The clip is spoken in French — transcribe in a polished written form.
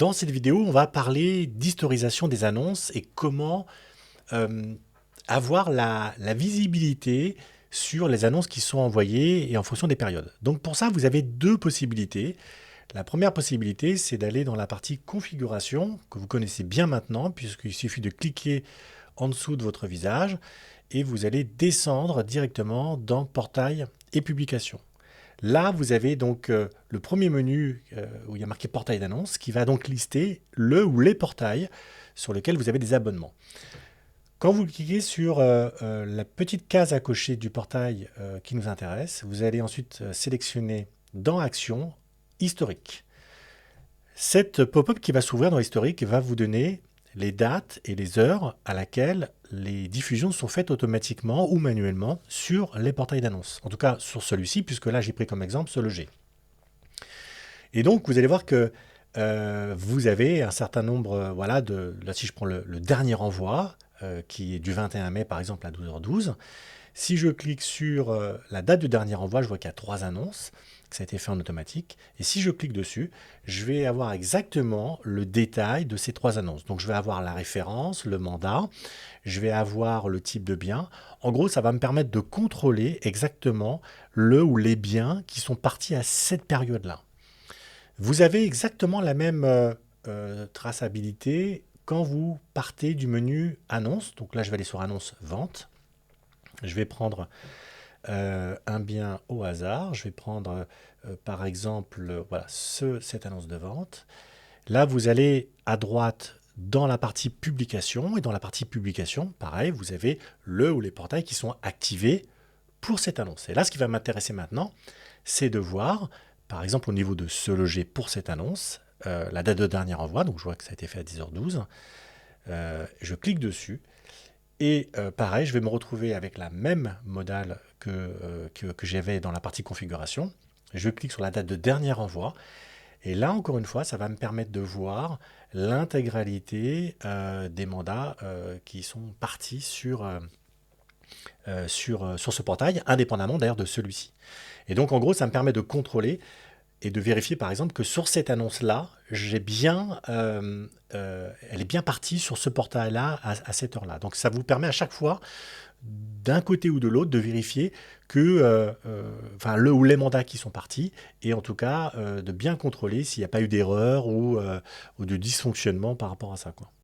Dans cette vidéo, on va parler d'historisation des annonces et comment euh, avoir la visibilité sur les annonces qui sont envoyées et en fonction des périodes. Donc pour ça, vous avez deux possibilités. La première possibilité, c'est d'aller dans la partie configuration, que vous connaissez bien maintenant, puisqu'il suffit de cliquer en dessous de votre visage et vous allez descendre directement dans Portail et Publications. Là, vous avez donc le premier menu où il y a marqué portail d'annonce qui va donc lister le ou les portails sur lesquels vous avez des abonnements. Quand vous cliquez sur la petite case à cocher du portail qui nous intéresse, vous allez ensuite sélectionner dans Action, Historique. Cette pop-up qui va s'ouvrir dans l'historique va vous donner les dates et les heures à laquelle les diffusions sont faites automatiquement ou manuellement sur les portails d'annonces. En tout cas sur celui-ci, puisque là j'ai pris comme exemple ce G. Et donc vous allez voir que vous avez un certain nombre, voilà, là si je prends le dernier envoi, qui est du 21 mai par exemple à 12h12, si je clique sur la date du dernier envoi, je vois qu'il y a 3 annonces, que ça a été fait en automatique. Et si je clique dessus, je vais avoir exactement le détail de ces 3 annonces. Donc je vais avoir la référence, le mandat, je vais avoir le type de bien. En gros, ça va me permettre de contrôler exactement le ou les biens qui sont partis à cette période-là. Vous avez exactement la même traçabilité quand vous partez du menu Annonce. Donc là, je vais aller sur Annonce Vente. Je vais prendre un bien au hasard. Je vais prendre par exemple voilà, cette annonce de vente. Là, vous allez à droite dans la partie publication. Et dans la partie publication, pareil, vous avez le ou les portails qui sont activés pour cette annonce. Et là, ce qui va m'intéresser maintenant, c'est de voir, par exemple, au niveau de se loger pour cette annonce, la date de dernier envoi. Donc, je vois que ça a été fait à 10h12. Je clique dessus. Et pareil, je vais me retrouver avec la même modale que j'avais dans la partie configuration. Je clique sur la date de dernier envoi. Et là, encore une fois, ça va me permettre de voir l'intégralité des mandats qui sont partis sur ce portail, indépendamment d'ailleurs de celui-ci. Et donc, en gros, ça me permet de contrôler et de vérifier, par exemple, que sur cette annonce-là, elle est bien partie sur ce portail-là à cette heure-là. Donc, ça vous permet à chaque fois, d'un côté ou de l'autre, de vérifier que, le ou les mandats qui sont partis, et en tout cas, de bien contrôler s'il n'y a pas eu d'erreur ou de dysfonctionnement par rapport à ça, quoi.